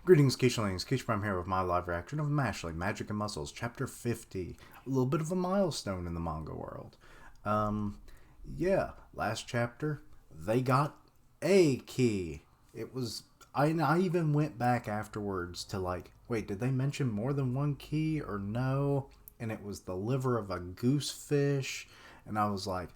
Greetings, Keishalings. Keish Prime here with my live reaction of Mashle, Magic and Muscles, Chapter 50. A little bit of a milestone in the manga world. Yeah, last chapter, they got a key. It was... I even went back afterwards to like, wait, did they mention more than one key or no? And it was the liver of a goosefish. And I was like,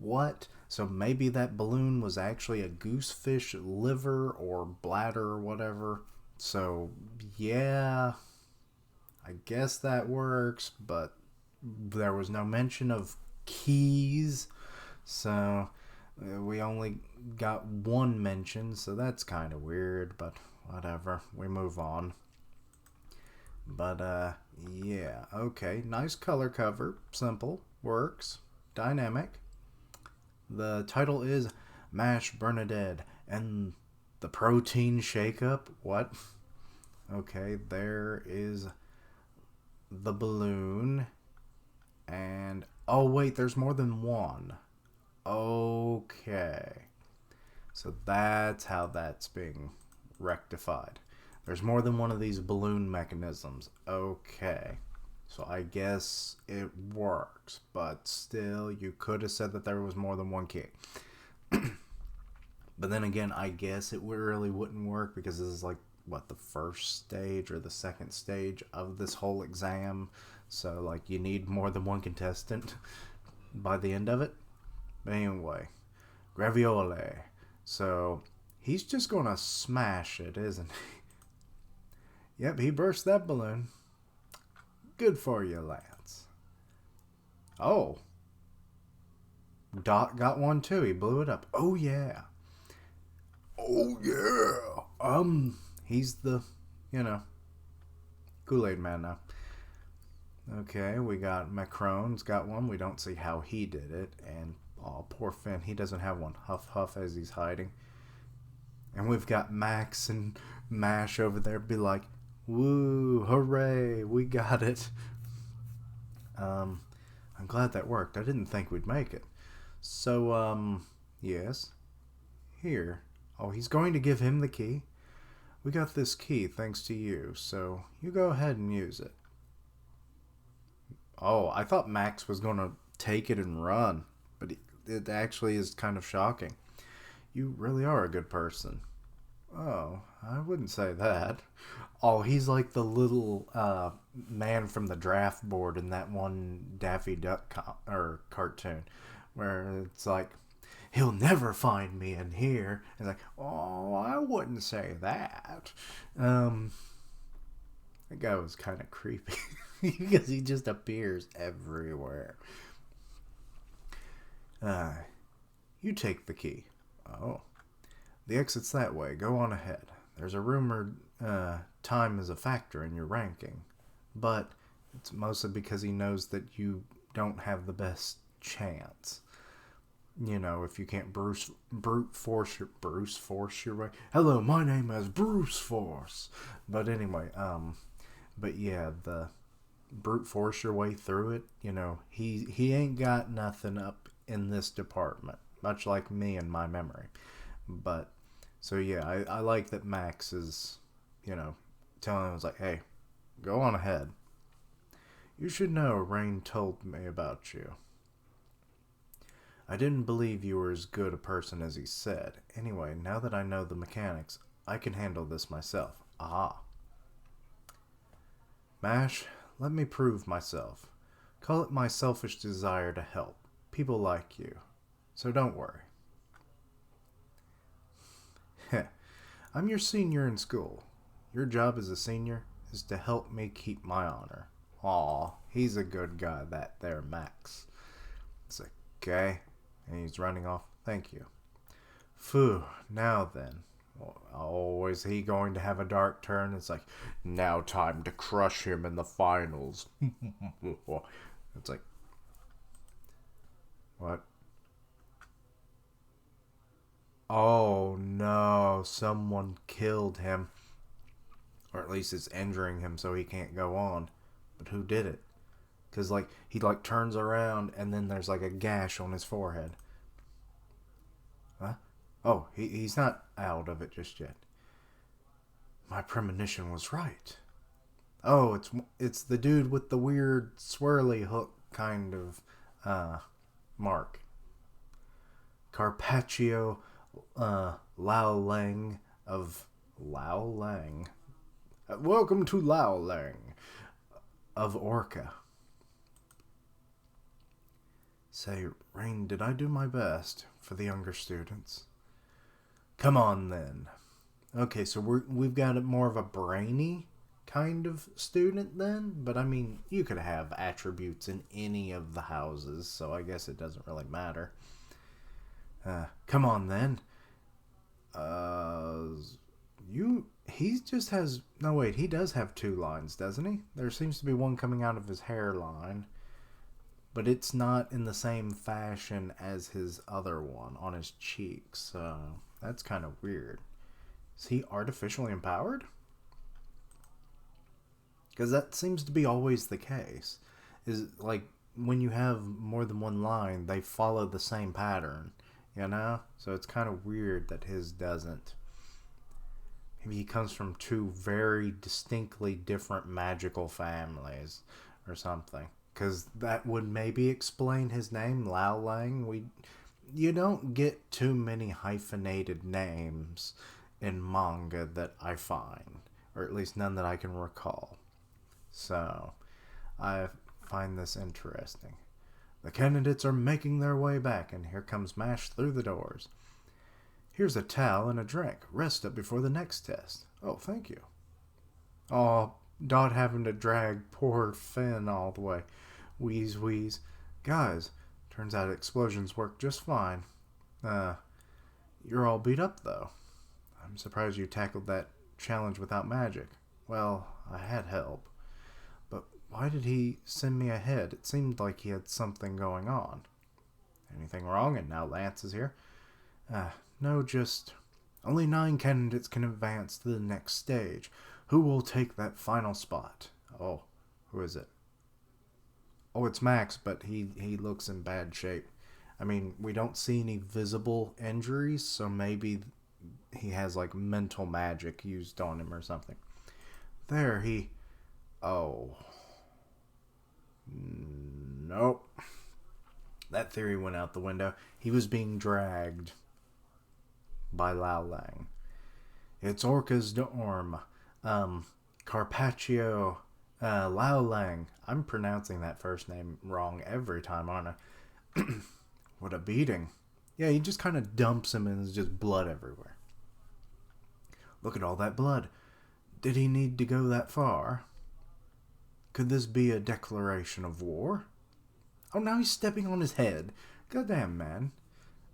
what? So maybe that balloon was actually a goosefish liver or bladder or whatever. So, yeah, I guess that works, but there was no mention of keys, so we only got one mention, so that's kind of weird, but whatever, we move on. But, yeah, okay, nice color cover, simple, works, dynamic. The title is Mash Bernadette and the Protein Shake-Up. What? Okay, there is the balloon. And, oh wait, there's more than one. Okay. So that's how that's being rectified. There's more than one of these balloon mechanisms. Okay. So I guess it works. But still, you could have said that there was more than one key. But then again, I guess it really wouldn't work because this is like, what, the first stage or the second stage of this whole exam. So, like, you need more than one contestant by the end of it. But anyway, Graviole. So, he's just going to smash it, isn't he? Yep, he burst that balloon. Good for you, Lance. Oh. Dot got one too. He blew it up. Oh, yeah. Oh, yeah. He's the, Kool-Aid man now. Okay, we got Macron's got one. We don't see how he did it. And, oh, poor Finn. He doesn't have one. Huff, huff as he's hiding. And we've got Max and Mash over there be like, woo, hooray, we got it. I'm glad that worked. I didn't think we'd make it. So, yes. Here. Oh, he's going to give him the key. We got this key thanks to you, so you go ahead and use it. Oh, I thought Max was going to take it and run, but it actually is kind of shocking. You really are a good person. Oh, I wouldn't say that. Oh, he's like the little man from the draft board in that one Daffy Duck cartoon, where it's like, he'll never find me in here. It's like, oh, I wouldn't say that. That guy was kind of creepy because he just appears everywhere. You take the key. Oh. The exit's that way. Go on ahead. There's a rumored time is a factor in your ranking, but it's mostly because he knows that you don't have the best chance. If you can't brute force your way. Hello, my name is Bruce Force. But anyway, but yeah, the brute force your way through it. He ain't got nothing up in this department, much like me and my memory. But so yeah, I like that Max is, telling him, like, hey, go on ahead. You should know Rain told me about you. I didn't believe you were as good a person as he said. Anyway, now that I know the mechanics, I can handle this myself. Aha. Mash, let me prove myself. Call it my selfish desire to help people like you. So don't worry. I'm your senior in school. Your job as a senior is to help me keep my honor. Aw, he's a good guy, that there Max. It's like, okay. And he's running off. Thank you. Phew, now then. Oh, is he going to have a dark turn? It's like, now time to crush him in the finals. It's like, what? Oh no, someone killed him. Or at least it's injuring him so he can't go on. But who did it? Because, like, he, like, turns around and then there's, like, a gash on his forehead. Huh? Oh, he's not out of it just yet. My premonition was right. Oh, it's the dude with the weird swirly hook kind of mark. Carpaccio Lao Lang of Lao Lang. Welcome to Lao Lang of Orca. Say, Rain, did I do my best for the younger students? Come on then. Okay, so we've got more of a brainy kind of student then, but I mean, you could have attributes in any of the houses, so I guess it doesn't really matter. Come on then. He just has, no wait, he does have two lines, doesn't he? There seems to be one coming out of his hairline, but it's not in the same fashion as his other one on his cheeks, so that's kind of weird. Is he artificially empowered? Because that seems to be always the case. Is like when you have more than one line, they follow the same pattern, you know? So it's kind of weird that his doesn't. Maybe he comes from two very distinctly different magical families or something. Because that would maybe explain his name, Lao Lang. You don't get too many hyphenated names in manga that I find, or at least none that I can recall. So, I find this interesting. The candidates are making their way back, and here comes Mash through the doors. Here's a towel and a drink. Rest up before the next test. Oh, thank you. Oh, Dot having to drag poor Finn all the way. Wheeze, wheeze. Guys, turns out explosions work just fine. You're all beat up, though. I'm surprised you tackled that challenge without magic. Well, I had help. But why did he send me ahead? It seemed like he had something going on. Anything wrong? And now Lance is here? No, just... Only 9 candidates can advance to the next stage. Who will take that final spot? Oh, who is it? Oh, it's Max, but he looks in bad shape. I mean, we don't see any visible injuries, so maybe he has, like, mental magic used on him or something. There, he... Oh. Nope. That theory went out the window. He was being dragged by Lao Lang. It's Orca's dorm. Carpaccio Lao Lang. I'm pronouncing that first name wrong every time, aren't I? What a beating. Yeah, he just kind of dumps him and there's just blood everywhere. Look at all that blood. Did he need to go that far? Could this be a declaration of war? Oh, now he's stepping on his head. Goddamn, man.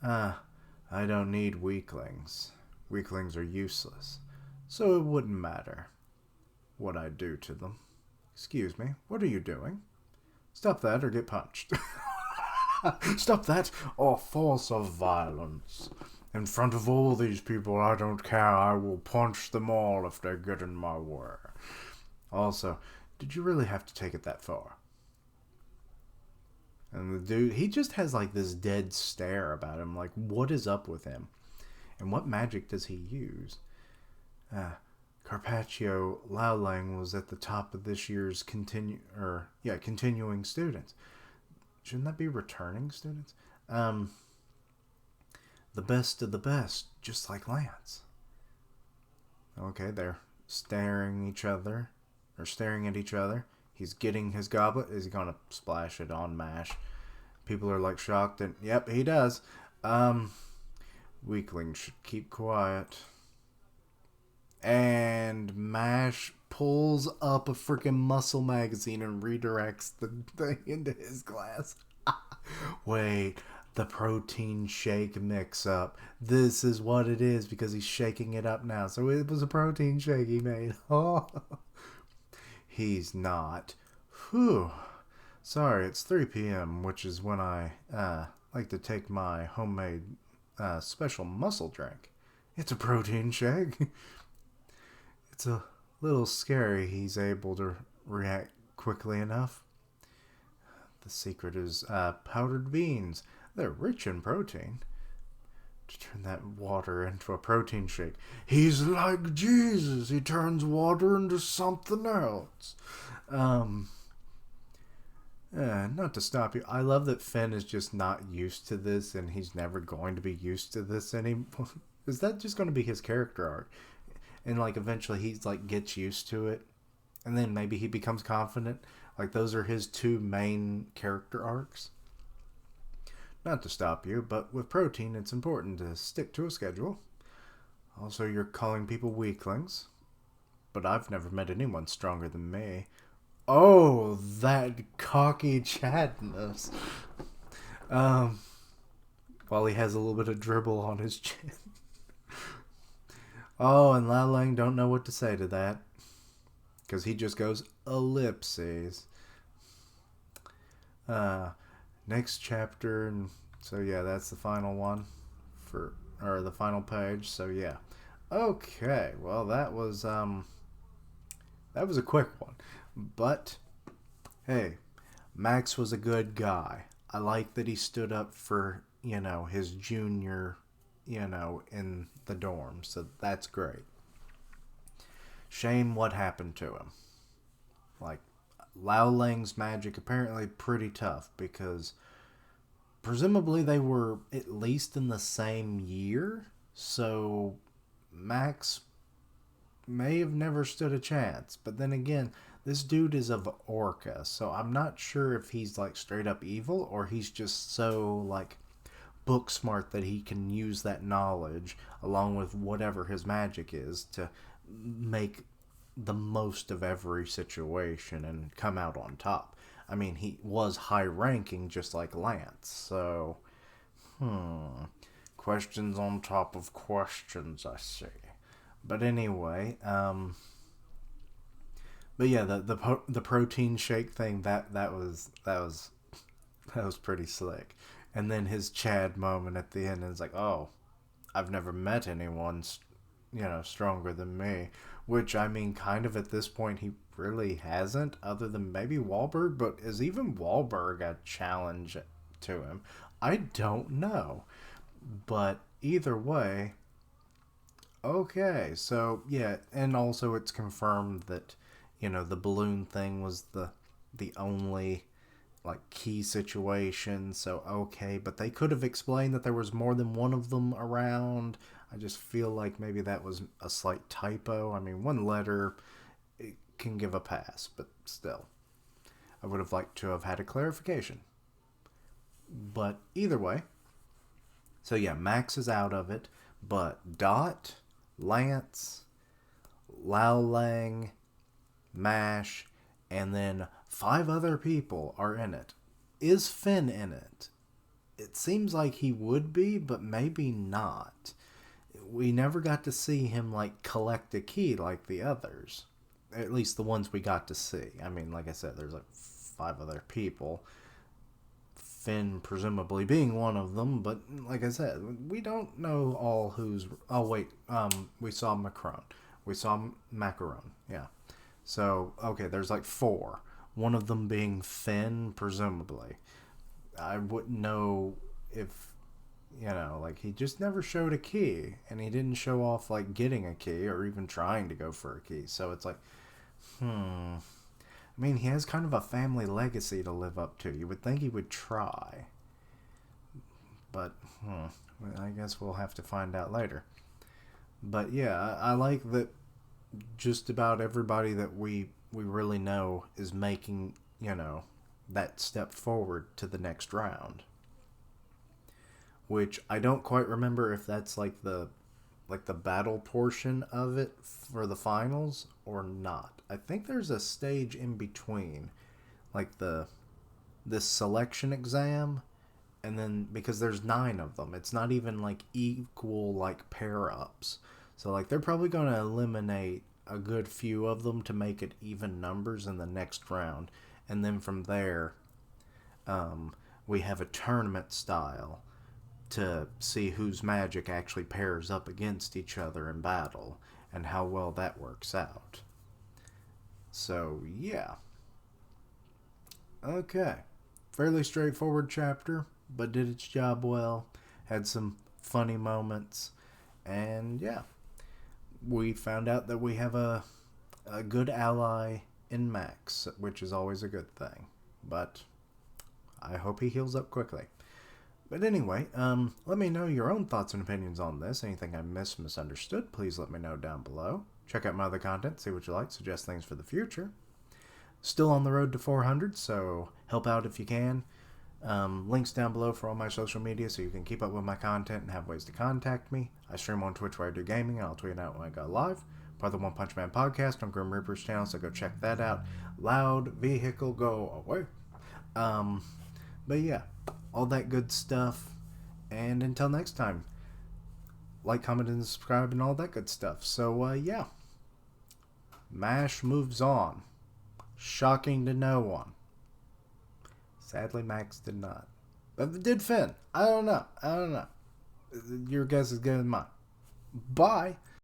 I don't need weaklings. Weaklings are useless. So it wouldn't matter what I do to them. Excuse me, what are you doing? Stop that or get punched. Stop that or force of violence. In front of all these people, I don't care. I will punch them all if they get in my way. Also, did you really have to take it that far? And the dude, he just has like this dead stare about him. Like, what is up with him? And what magic does he use? Carpaccio Lao Lang was at the top of this year's continuing students. Shouldn't that be returning students? The best of the best, just like Lance. Okay, they're staring at each other. He's getting his goblet. Is he going to splash it on Mash? People are like shocked, and yep, he does. Weaklings should keep quiet. And Mash pulls up a freaking muscle magazine and redirects the thing into his glass. Wait, the protein shake mix-up. This is what it is because he's shaking it up now. So it was a protein shake he made. Oh, he's not. Whew. Sorry, it's 3 p.m., which is when I like to take my homemade special muscle drink. It's a protein shake. It's a little scary he's able to react quickly enough. The secret is powdered beans. They're rich in protein. to turn that water into a protein shake. He's like Jesus. He turns water into something else. Not to stop you. I love that Finn is just not used to this, and he's never going to be used to this anymore. Is that just going to be his character arc? And like eventually he's like gets used to it, and then maybe he becomes confident. Like those are his two main character arcs. Not to stop you, but with protein, it's important to stick to a schedule. Also, you're calling people weaklings, but I've never met anyone stronger than me. Oh, that cocky Chadness. While he has a little bit of dribble on his chin. Oh, and Lao Lang don't know what to say to that. Because he just goes, ellipses. Next chapter, and so yeah, that's the final one. Or the final page, so yeah. Okay, well that was a quick one. But, hey, Max was a good guy. I like that he stood up for, his junior, in the dorm. So that's great. Shame what happened to him. Like, Lao Lang's magic apparently pretty tough because presumably they were at least in the same year. So Max may have never stood a chance. But then again, this dude is of Orca, so I'm not sure if he's like straight up evil or he's just so like book smart that he can use that knowledge along with whatever his magic is to make the most of every situation and come out on top. I mean, he was high ranking just like Lance, so questions on top of questions, I see. But anyway, but yeah, the protein shake thing that was pretty slick. And then his Chad moment at the end is like, oh, I've never met anyone, stronger than me. Which I mean, kind of at this point he really hasn't, other than maybe Wahlberg. But is even Wahlberg a challenge to him? I don't know. But either way, okay. So yeah, and also it's confirmed that the balloon thing was the only like key situation. So okay, but they could have explained that there was more than one of them around. I just feel like maybe that was a slight typo. I mean, one letter it can give a pass, but still, I would have liked to have had a clarification. But either way, so yeah, Max is out of it, but Dot, Lance, Lao Lang, Mash, and then 5 other people are in it. Is Finn in it? It seems like he would be, but maybe not. We never got to see him like collect a key like the others. At least the ones we got to see. I mean, like I said, there's like 5 other people. Finn presumably being one of them, but like I said, we don't know all who's... Oh wait, we saw Macron. We saw Macaron, yeah. So, okay, there's like 4. One of them being Finn, presumably. I wouldn't know if, like he just never showed a key. And he didn't show off like getting a key or even trying to go for a key. So it's like, I mean, he has kind of a family legacy to live up to. You would think he would try. But, I guess we'll have to find out later. But yeah, I like that just about everybody that we really know is making, that step forward to the next round. Which I don't quite remember if that's like the battle portion of it for the finals or not. I think there's a stage in between, like this selection exam, and then because there's 9 of them, it's not even like equal like pair ups. So like they're probably going to eliminate a good few of them to make it even numbers in the next round, and then from there, we have a tournament style to see whose magic actually pairs up against each other in battle and how well that works out. So yeah, okay, fairly straightforward chapter, but did its job well. Had some funny moments. And yeah, we found out that we have a good ally in Max, which is always a good thing. But I hope he heals up quickly. But anyway, let me know your own thoughts and opinions on this. Anything I misunderstood, please let me know down below. Check out my other content, see what you like, suggest things for the future. Still on the road to 400, so help out if you can. Links down below for all my social media so you can keep up with my content and have ways to contact me. I stream on Twitch where I do gaming, and I'll tweet out when I go live. Part of the One Punch Man podcast on Grim Reaper's channel, so go check that out. Loud vehicle, go away. But yeah, all that good stuff. And until next time, like, comment, and subscribe, and all that good stuff. So, yeah. MASH moves on. Shocking to no one. Sadly, Max did not. But did Finn? I don't know. Your guess is good as mine. Bye.